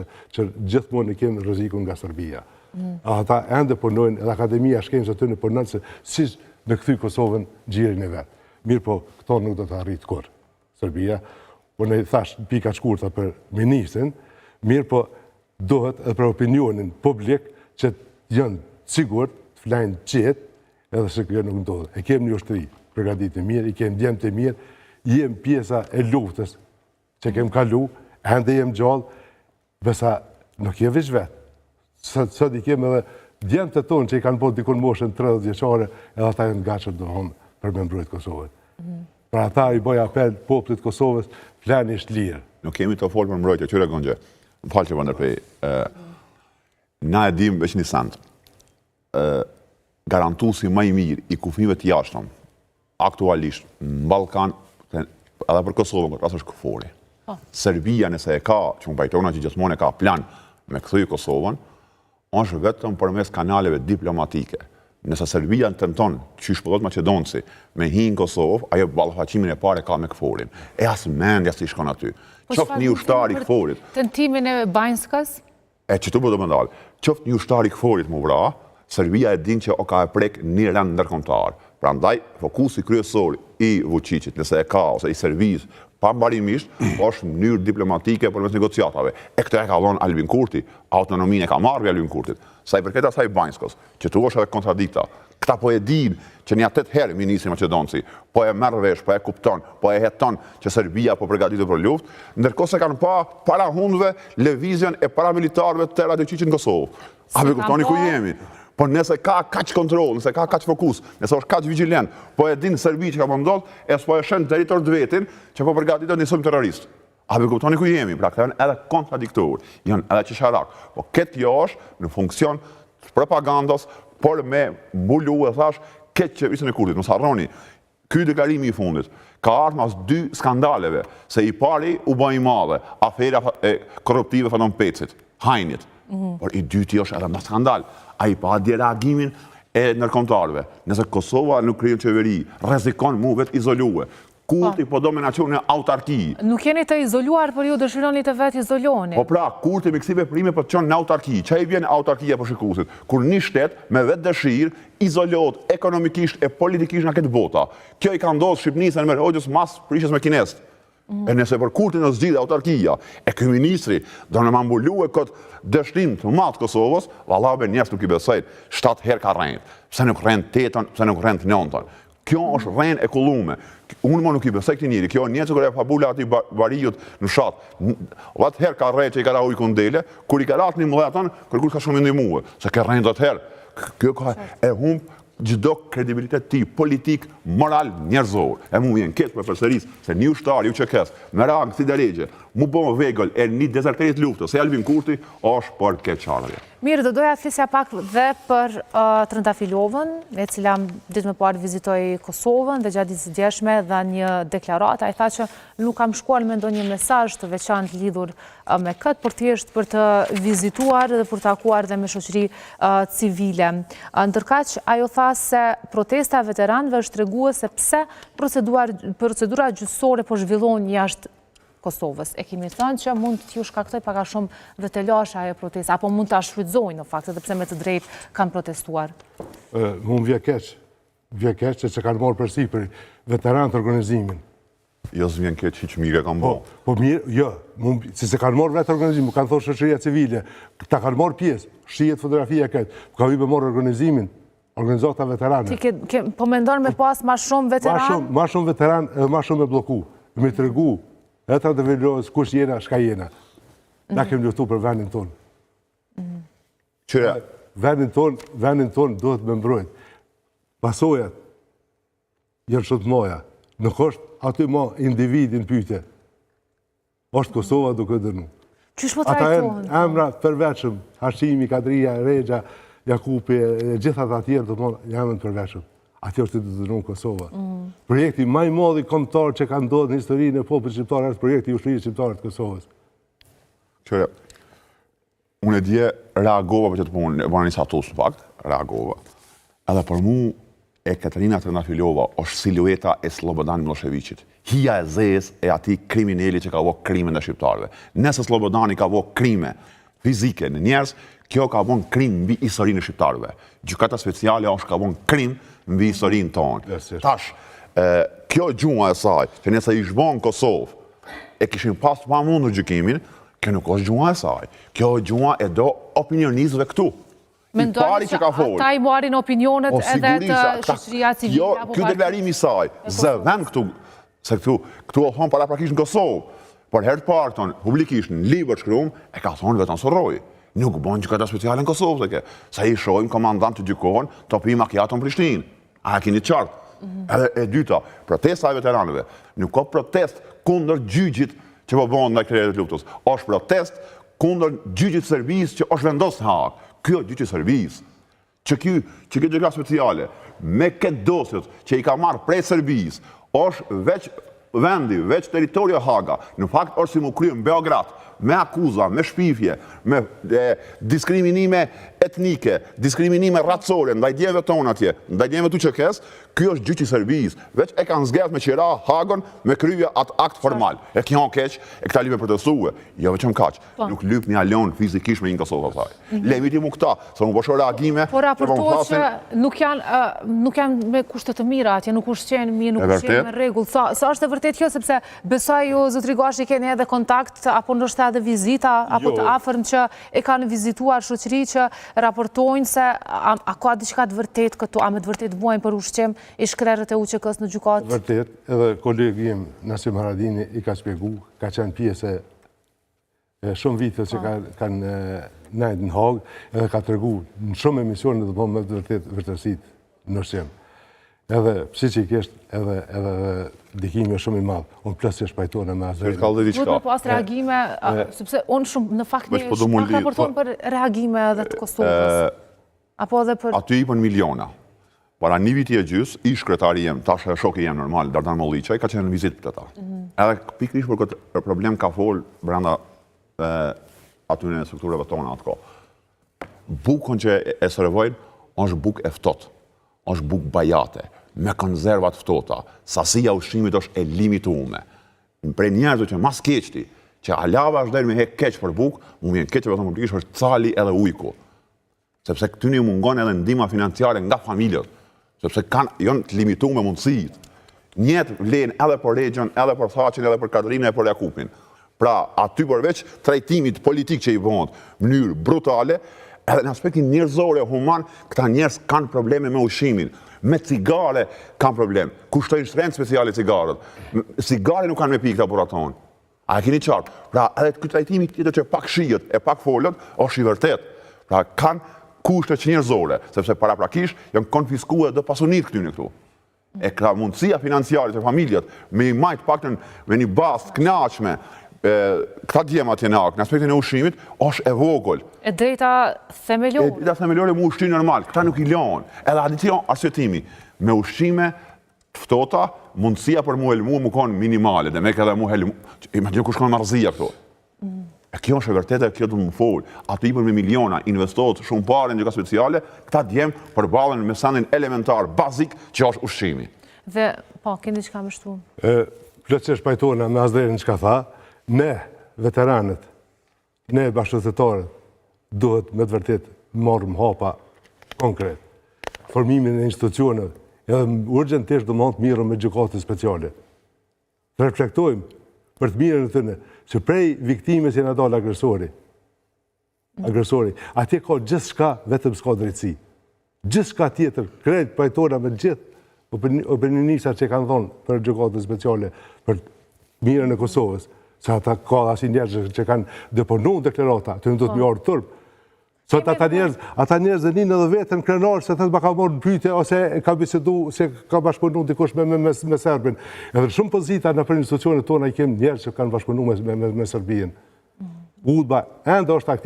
që gjithmonë e kemë rrezikun nga Serbia. Ata ende punojnë, edhe Akademia Shkencave të tyre punon se si me kthy Kosovën gjirin e vet. Mirë po, këto nuk do të arrit kur. Serbia, unë i thash pika shkurta për ministrin, mirë po duhet edhe për opinionin publik që janë sigurt të flajnë qetë, edhe se kjo nuk ndodhet. E kemi një ushtri përgatitur mirë, i kemi djemë të mirë, jem pjesa e luftës që kemi kalu, ende jem gjallë, besa nuk je veç vetë. Sot i kemi edhe djemë të tonë që i kanë bërë dikun moshën 30 vjeçare, edhe ata janë gatshëm domthonjë për me mbrojtë Kosovën. Pra ata i bëj apel popullit Kosovës, flani është lirë. Nuk kemi të folë për mbrojtje, qyre Gongje, më falë që më ndërprej. Na e dim veç një send, garantusi më i mirë i kufnive të jashtëm, aktualisht në Ballkan, edhe për Kosovën, këtë asë është Kufori. Serbia nëse e ka, që më pajtona që gjithmonë e ka plan me këthy Kosovën, është vetëm përmes kanaleve diplomatike. Nëse Serbia në tenton që shpëllot Macedonci me hinë Kosovë, ajo ballafaqqimin e pare ka me Kuforin. E asë mendja si shkon aty. Qoftë një ushtari i Kuforit. Tentimin e Banjskës? E që të përdo më ndalë. Qoftë një ushtari i Kuforit më vra, Serbia e din që o ka e prek një rend ndërkombëtar. Pra ndaj, fokusi kryesor i Vučićit, nëse e ka, ose i servis, pambarimisht, është mënyrë diplomatike përmes negociatave. E këtë e ka dhonë Albin Kurti, autonominë e ka marrë Albin Kurtit. Sa i përket asaj Banjskës, që të është edhe kontradikta, këta po e din që një 8 herë ministri Macedonci, po e merr vesh, po e kupton, po e heton që Serbia po përgatitet për luftë, ndërkohë se kanë pa para hundëve lëvizjen e paramilitarëve të Radojčićit në Kosovë. A me kuptoni ku jemi? Po nëse ka kaq kontrol, nëse ka kaq fokus, nëse është kaq vigjilent, po e din Serbi që ka pëndodh, e s'po e shen territor të vetin që po përgatitet një sulm terrorist. A me kuptoni ku jemi? Pra këta janë edhe kontradiktor, janë edhe qesharak. Po këtë jo është në funksion të propagandos, por me mbulu e thash, këtë qeverisën e Kurtit. Mos harroni, ky deklarimi i fundit ka ardhur mas 2 skandaleve, se i pari u bë i madhe, afera korruptive Fanon Pecit, Hajnit. Por i dyti është edhe më skandal. A i pa dje reagimin e nërkombëtarëve. Nëse Kosova nuk krijon qeveri, rrezikon mu vetë izolue. Kurti po do me na çon në autarki. Nuk jeni të izoluar, por ju dëshironi të vetë izoloni. Po pra, kurti me kësi veprime po të çon në autarki. Çai vjen autarkia për shikuesit? Kur një shtet me vetë dëshirë izolohet ekonomikisht e politikisht nga këtë bota. Kjo i ka ndodhur Shqipnisë në Merhogjës mas prishjes me kinest. E nëse për kurtin në zgjidhe autarkia, e ky ministri do në mambullu e këtë dështim të matë Kosovës, vallabe njerëz nuk i besojnë, 7 herë ka rrejt. Pse nuk rrejt 8-ën, pse nuk rrejt 9-ën. Kjo është rrejt e kullume. Unë më nuk i besoj këti njëri. Kjo një që kërë e fabula ati varijut në shatë. 10 herë ka rrejt që i ka ra ujë kundele, kur i ka ratë 11-ën, kërkur ka shumë në muë. Se ke rrejt 10 herë. Kjo ka e humbë gjdo kredibilitet ti, politik, moral, njerëzor. E mu vjen këtë për përsëris, se një ushtar, ju që kes, me rangë si delegje, mu bon vegël e një dezerterit luftës, se Albin Kurti, është për këtë qarëve. Mirë, do doja të flisja pak dhe për Trëndafilovën, e cila ditë më parë vizitoi Kosovën dhe gjatë ditës djeshme dhe një deklaratë. Ai tha që nuk kam shkuar me ndonjë mesazh të veçantë lidhur me këtë, por thjesht për të vizituar dhe për të takuar dhe me shoqëri civile. Ndërkaq ajo tha se protesta e veteranëve është treguese pse procedura gjyqësore po zhvillohen jashtë Kosovës. E kemi thënë që mund t'ju shkaktoj pak a shumë dhe të lashë ajo protesta, apo mund t'a shfrytëzojnë në fakt, edhe pse me të drejtë kanë protestuar. Mund vje keq që kanë marrë përsi për veteranët organizimin. Jo s'vjen keq hiç mire kanë bërë. Po mirë, jo, si se kanë marrë vetë organizimin, kanë thonë shoqëria civile, ta kanë marrë pjesë, shihet fotografia këtë, ka hyrë marrë organizimin, organizata veteranë. Ti po mendon me pas ma shumë veteranë? Ma shumë veteranë edhe ma shumë me bloku, me tregu. E ta të velohet kush jena, shka jena. Na kemi luftu për vendin tonë. Qëra? Vendin tonë duhet me mbrojt. Pasojat, jërë shumë moja. Nuk është aty ma individin pyte. është Kosova duke dërnu. Qysh po trajtohen? Ata emra përveçëm, Hashimi, Kadria, Regja, Jakupi, gjithat atjerë të janë përveçëm. Ati është të dërnu Kosova. Projekti maj modhi kombëtar që ka ndodhë në historinë e popullit shqiptar është projekti i ushtrisë shqiptare të Kosovës. Qëre, unë e dje reagova për që të punë, e bëna një status në fakt, reagova. Edhe për mu, e Katarina Trëndafilova është silueta e Slobodan Miloševićit. Hija e zez e ati kriminali që ka vo krime në shqiptarëve. Nëse Slobodani ka vo krime fizike në njerëz, kjo ka vo krim mbi historinë e shqiptarëve. Gjykata speciale është ka vo krim mbi historinë tonë. Tash, kjo gjua e saj, që nëse i shbon Kosovë, e kishin pas pa mundur gjykimin, kjo nuk është gjua e saj. Kjo gjua e do opinionistëve këtu. Mendoj që ata i marrin opinionet edhe të shoqëria civile apo ky deklarimi i saj, zëvend këtu, se këtu o thonë paraprakisht në Kosovë, por herë të parë tonë, publikisht në libër shkruam, e ka thonë vetëm Sorroi. Nuk bën gjykata speciale në Kosovë, sa i shohim komandant të gjykon, topi macchiato në Prishtinë. A e keni qartë? Edhe e dyta, protesta e veteranëve, nuk ka protest kundër gjyqit që po bën ndaj kryerit të luftës. Është protest kundër gjyqit të Serbisë që është vendosur në Hag. Kjo gjyqi Serbisë, që kjo gjyka speciale, me këtë dosjet që i ka marrë prej Serbisë, është veç vendi, veç teritorio Haga, në fakt është si mu krye në Beograd, me akuza, me shpifje, me diskriminime etnike, diskriminime racore, ndaj djemve tonë atje, ndaj djemve tu qëkes, kjo është gjyqi Serbisë. Veç e kanë zgjedhur me qira Hagon me kryje atë akt formal. E kjo keq, e këta libe protestue. Jo veçëm kaq, nuk lyp një alon fizikisht me një Kosovë saj. Lemi ti mu këta, se mu bësho reagime. Po raportohet që nuk janë me kushtet të mira atje, nuk ushqen mirë, nuk ushqen me rregull. Sa është e vërtet kjo, sepse besoj ju zotri Gashi keni edhe kontakt apo ndoshta edhe vizita apo të afërm që e kanë vizituar shoqëri që raportojnë se a ka diçka të vërtet këtu, a me të vërtet buajnë për ushqim i shkrerët e UÇK-s në gjykatë? Vërtet, edhe kolegi im Nasim Haradini i ka shpjegu, ka qenë pjesë e shumë vitës që kanë nejtë në Hagë, edhe ka tërgu në shumë emisione dhe me të vërtësit në ushqim. Edhe psikikisht edhe dikimi është shumë i madhë. Unë plësisht pajtone me asë Duhet me pas reagime, sepse unë shumë në fakt një shpak raporton për reagime edhe të Kosovës. Apo edhe për... Aty i për miliona. Para një viti e gjys, ish kretari jem, tash e shoki jem normal, Dardan Molliçaj, ka qenë në vizit për të ta. Edhe pikrish për këtë problem ka folë brenda atyre struktureve tona atë ko. Bukën që e servojnë, është bukë e ftohtë, është bukë bajate, me konzervat ftohta, sasia ushqimit është e limitume. Prej njerëzve që mas keqti, që alava është deri me hek keq për bukë, mu vjen keq vetëm publikisht është cali edhe ujku. Sepse këty një mungon edhe ndihma financiare nga familjet, sepse janë të limitume mundësit. Njetë vlen edhe për Rexhën, edhe për Thaqin, edhe për Katrinën, edhe për Jakupin. Pra, aty përveç trajtimit politik që i bënd, mënyrë brutale, edhe në aspektin njerëzore, human, këta njerëz kanë probleme me ushqimin. Me cigare kanë problem. Kushtojnë shtrenjtë speciale cigarët. Cigare nuk kanë me pikë të apuratonë. A e keni qartë? Pra, edhe këtë trajtimi tjetër që pak shijet e pak folët, është i vërtet. Pra, kanë kushte që njerëzore, sepse paraprakisht janë konfiskue dhe pasunit këtyne këtu. E ka mundësia financiare të familjet me i majtë paktën me një bazë të knaqshme, këta djema të jenak, në aspektin e ushqimit, është e vogël. E drejta themelore. E drejta themelore me ushqim normal, këta nuk i lanë. Edhe adicion arsyetimi, me ushqime të ftohta, mundësia për mu helmu më konë minimale, dhe me këtë mu helmu, imagino ku shkonë marzia këto. E kjo është e vërtetë, e kjo të më folë. Ato i për me miliona, investohet shumë pare në gjyka speciale, këta djemë përballën me sandin elementar, bazik, që është ushqimi. Dhe, po, keni që ka më shtu? Plëtsisht pajtona me asdrerin që ka tha, ne, veteranët, ne bashkëtetarët, duhet me të vërtet marrëm hapa konkret. Formimin e institucionet, edhe urgjentisht do mund të mirëm me gjykatën speciale. Të reflektojmë për të mirën e tëne, që prej viktime që në dalë agresori, atje ka gjithë shka vetëm s'ka drejtësi. Gjithë shka tjetër, krejt pajtona me gjithë opinionista që kanë thonë për gjykatën speciale për mirën e Kosovës, se ata ka asi njerëz që kanë deponu deklarata, të në do të mjarë tërpë. Sot ata njerëz dhe ninë edhe vetën krenar se të të ka morë në pyte ose ka bisedu se ka bashkëpunu dikush me Serbin. Edhe shumë pozita në për institucionet tona i kemë njerëz që kanë bashkëpunu me Serbien. Udba enda është aktiv.